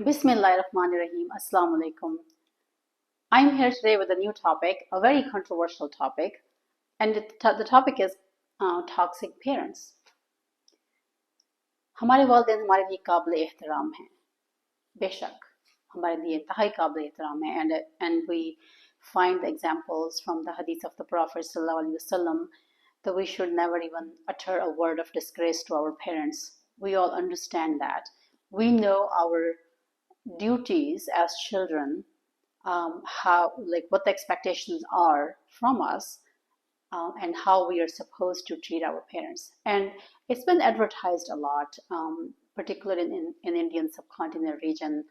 Bismillahirrahmanirrahim. Assalamu alaikum. I'm here today with a new topic, a very controversial topic, and the topic is toxic parents. हमारे वालिदैन हमारे लिए काबिल एहतराम हैं, बेशक हमारे लिए इंतहाई काबिल एहतराम है, and we find the examples from the hadith of the Prophet sallallahu alaihi wasallam that we should never even utter a word of disgrace to our parents. We all understand that. We know our duties as children, how, like, what the expectations are from us, and how we are supposed to treat our parents. And it's been advertised a lot, particularly in Indian subcontinent region.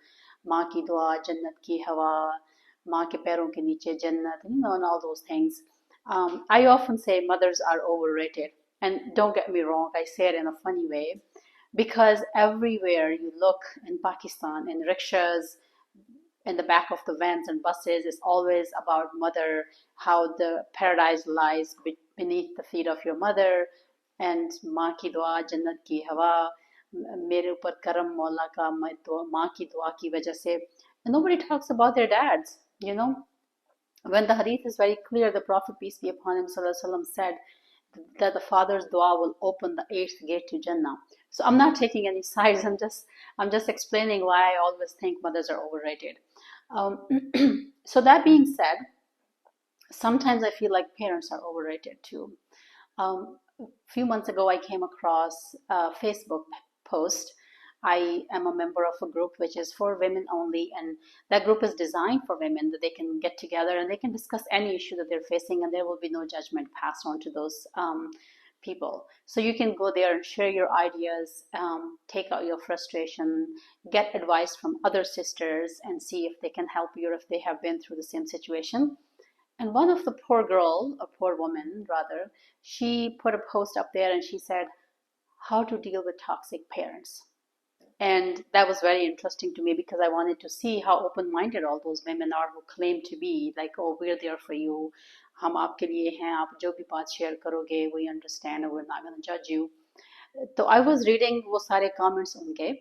माँ की दुआ, जन्नत की हवा, माँ के पैरों के नीचे जन्नत, and all those things. I often say mothers are overrated, and don't get me wrong, I say it in a funny way, because everywhere you look in Pakistan, in rickshaws, in the back of the vans and buses, is always about mother, how the paradise lies beneath the feet of your mother, and माँ की दुआ, जन्नत की हवा, मेरे ऊपर करम मौला का, माँ की दुआ की वजह से. And nobody talks about their dads, When the hadith is very clear, the Prophet, peace be upon him, said that the father's dua will open the eighth gate to Jannah. So I'm not taking any sides. I'm just explaining why I always think mothers are overrated. So that being said, sometimes I feel like parents are overrated too. A few months ago, I came across a Facebook post. I am a member of a group which is for women only, and that group is designed for women, that they can get together and they can discuss any issue that they're facing, and there will be no judgment passed on to those people. So you can go there and share your ideas, take out your frustration, get advice from other sisters, and see if they can help you or if they have been through the same situation. And one of the poor woman rather, she put a post up there and she said, how to deal with toxic parents. And that was very interesting to me because I wanted to see how open-minded all those women are who claim to be like, oh, we're there for you. हम आपके लिए हैं, आप जो भी बात share करोगे, we understand and we're not going to judge you. So I was reading वो सारे comments उनके,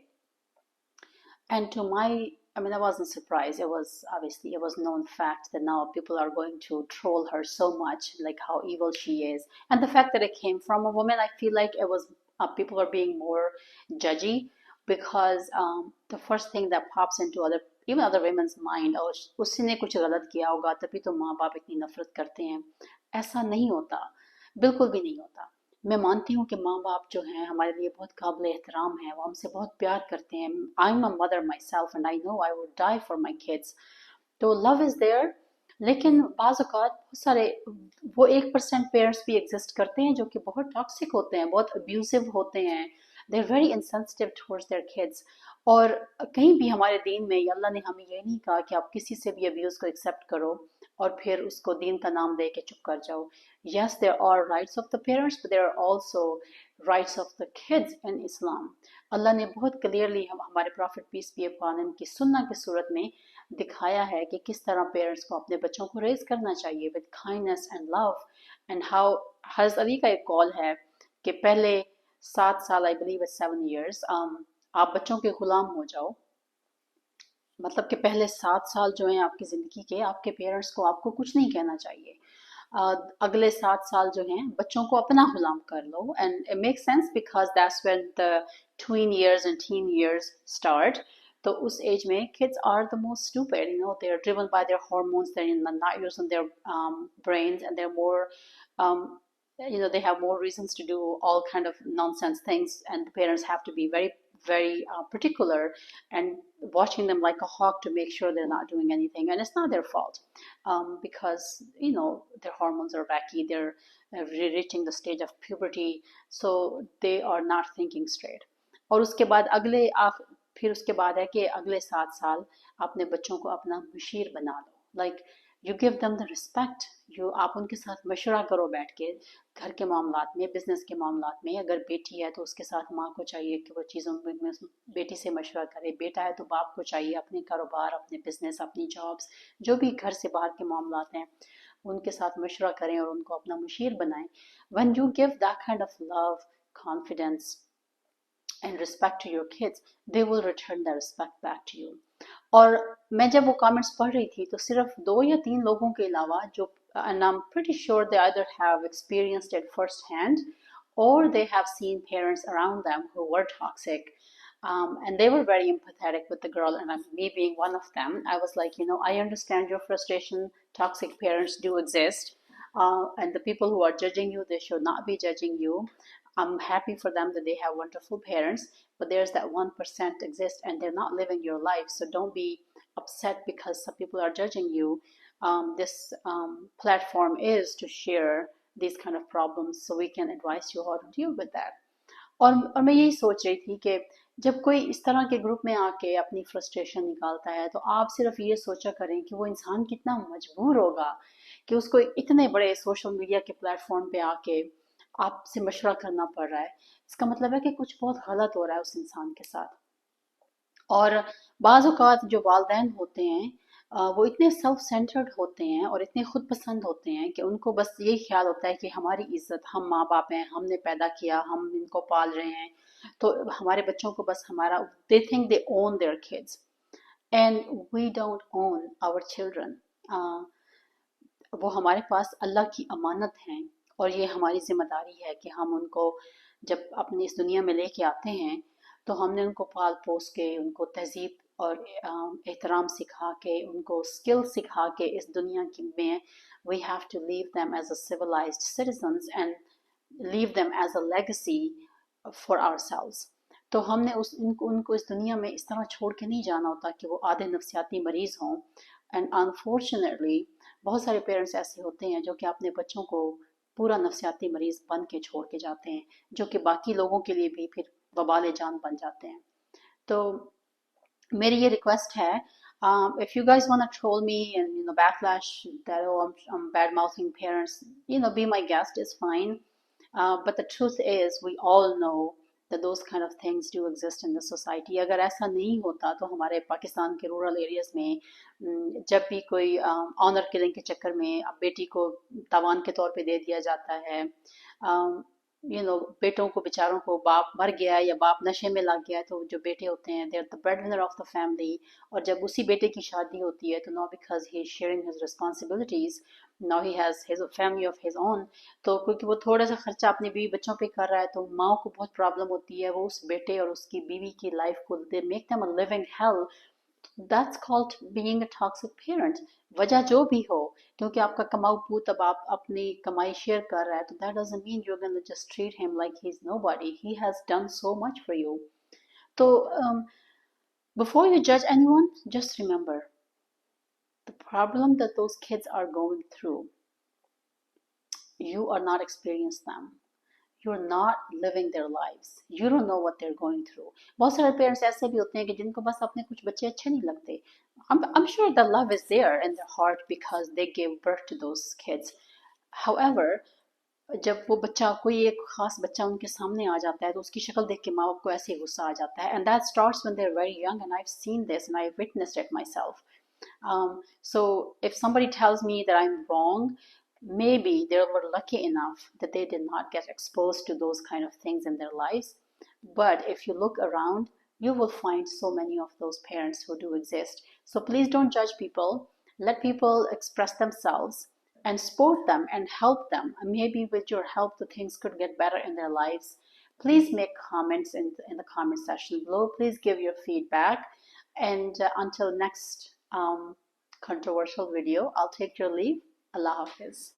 and I wasn't surprised. It was known fact that now people are going to troll her so much, like how evil she is. And the fact that it came from a woman, I feel like it was, people are being more judgy because the first thing that pops into even other women's mind, oh, उसने कुछ गलत किया होगा तभी तो माँ बाप इतनी नफरत करते हैं. ऐसा नहीं होता, बिल्कुल भी नहीं होता. मैं मानती हूँ कि माँ बाप जो हैं हमारे लिए बहुत काबिल एहतराम हैं, वो हमसे बहुत प्यार करते हैं. I am a mother myself and I know I would die for my kids. तो लव इज़ देयर. लेकिन बाज़ औक़ात बहुत सारे वो 1% पेरेंट्स भी एग्जिस्ट करते हैं जो कि बहुत टॉक्सिक होते हैं, बहुत अब्यूसिव होते हैं. They are very insensitive towards their kids. और कहीं भी हमारे दीन में अल्लाह ने हमें ये नहीं कहा कि आप किसी से भी अब्यूज़ को एक्सेप्ट करो और फिर उसको दीन का नाम दे के चुप कर जाओ. Yes, there are rights of the parents, but there are also rights of the kids in Islam. अल्लाह ने बहुत क्लियरली हमारे prophet peace be upon him की सुन्ना की सूरत में दिखाया है कि किस तरह पेरेंट्स को अपने बच्चों को रेज करना चाहिए with kindness and love. And how हज़रत अली का एक कॉल है कि पहले 7 साल, आई बिलीव 7 years, आप बच्चों के गुलाम हो जाओ. मतलब कि पहले 7 साल जो हैं आपकी ज़िंदगी के, आपके पेरेंट्स को आपको कुछ नहीं कहना चाहिए. अगले 7 साल जो हैं बच्चों को अपना गुलाम कर लो. And it make sense because that's when the tween years and teen years start. तो उस एज में kids are the most stupid, they are driven by their hormones, they're in the night using their brains, and they're more they have more reasons to do all kind of nonsense things, and the parents have to be very very particular and watching them like a hawk to make sure they're not doing anything. And it's not their fault, because their hormones are wacky, they're reaching the stage of puberty, so they are not thinking straight. और उसके बाद फिर उसके बाद है कि अगले 7 साल अपने बच्चों को अपना मुशीर बना लो. Like you give them the respect. आप उनके साथ मशवरा करो बैठ के, घर के मामलात में, बिजनेस के मामलात में. अगर बेटी है तो उसके साथ माँ को चाहिए कि वो चीज़ों में बेटी से मशवरा करे. बेटा है तो बाप को चाहिए अपने कारोबार, अपने बिजनेस, अपनी जॉब्स, जो भी घर से बाहर के मामलात हैं उनके साथ मशवरा करें और उनको अपना मुशीर बनाएं. When you give that kind of love, confidence, and respect to your kids, they will return that respect back to you. और मैं जब वो कमेंट्स पढ़ रही थी तो सिर्फ 2 या 3 लोगों के अलावा जो and I'm pretty sure they either have experienced it firsthand or they have seen parents around them who were toxic. And they were very empathetic with the girl, and me being one of them, I was like, I understand your frustration. Toxic parents do exist. And the people who are judging you, they should not be judging you. I'm happy for them that they have wonderful parents, but there's that 1% exist and they're not living your life. So don't be upset because some people are judging you. This platform is to share these kind of problems so we can advise you how to deal with that. और मैं यही सोच रही थी कि जब कोई इस तरह के ग्रुप में आके अपनी फ्रस्ट्रेशन निकालता है तो आप सिर्फ ये सोचा करें कि वो इंसान कितना मजबूर होगा कि उसको इतने बड़े सोशल मीडिया के प्लेटफॉर्म पे आके आपसे मशवरा करना पड़ रहा है। इसका मतलब है कि कुछ बहुत गलत हो रहा है उस इंसान के साथ। और बाज़ औक़ात जो वालिदैन होते हैं वो इतने सेल्फ सेंटर्ड होते हैं और इतने खुद पसंद होते हैं कि उनको बस यही ख्याल होता है कि हमारी इज्जत, हम माँ बाप हैं, हमने पैदा किया, हम इनको पाल रहे हैं, तो हमारे बच्चों को बस हमारा, they think they own their kids and we don't own our children. वो हमारे पास अल्लाह की अमानत हैं और ये हमारी जिम्मेदारी है कि हम उनको जब अपनी इस दुनिया में लेके आते हैं तो हमने उनको पाल पोस के, उनको तहजीब और एहतराम सिखा के, उनको स्किल सिखा के इस दुनिया की में we have to leave them as a civilised citizens and leave them as a legacy for ourselves. तो हमने उनको इस दुनिया में इस तरह छोड़ के नहीं जाना होता कि वो आधे नफ्सियाती मरीज हों। एंड अनफॉर्चुनेटली बहुत सारे पेरेंट्स ऐसे होते हैं जो कि अपने बच्चों को पूरा नफ्सियाती मरीज बन के छोड़ के जाते हैं, जो कि बाकी लोगों के लिए भी फिर वबाल जान बन जाते हैं। तो मेरी ये रिक्वेस्ट है, if you guys want to troll me and backlash that, oh, I'm bad mouthing parents, be my guest is fine. But the truth is we all know that those kind of things do exist in the society. अगर ऐसा नहीं होता तो हमारे पाकिस्तान के rural areas में जब भी कोई ऑनर किलिंग के चक्कर में अब बेटी को तावान के तौर पे दे दिया जाता है, बेटों को बेचारों को बाप मर गया है या बाप नशे में लग गया है तो जो बेटे होते हैं they are the breadwinner of the family, और जब उसी बेटे की शादी होती है तो no because he is sharing his responsibilities, now he has his family of his own, तो क्योंकि वो थोड़ा सा खर्चा अपनी बीवी बच्चों पे कर रहा है तो माँ को बहुत प्रॉब्लम होती है, वो उस बेटे और उसकी बीवी की लाइफ को they make them a living hello. That's called being a toxic parent. वजह जो भी हो, क्योंकि आपका कमाऊ पूत अब आप अपनी कमाई शेयर कर रहा है तो that doesn't mean you are gonna just treat him like he is nobody, he has done so much for you. तो before you judge anyone, just remember the problem that those kids are going through, you are not experiencing them, you're not living their lives, you don't know what they're going through. बहुत सारे parents ऐसे भी होते हैं कि जिनको बस अपने कुछ बच्चे अच्छे नहीं लगते। I'm sure the love is there in their heart because they gave birth to those kids. However, जब वो बच्चा, कोई एक खास बच्चा उनके सामने आ जाता है तो उसकी शक्ल देख के माँ बाप को ऐसे ही गुस्सा आ जाता है, and that starts when they're very young, and I've seen this and I've witnessed it myself. So if somebody tells me that I'm wrong, maybe they were lucky enough that they did not get exposed to those kind of things in their lives. But if you look around, you will find so many of those parents who do exist. So please don't judge people. Let people express themselves and support them and help them. And maybe with your help, the things could get better in their lives. Please make comments in the comment section below. Please give your feedback. And until next controversial video, I'll take your leave. Allah Hafiz.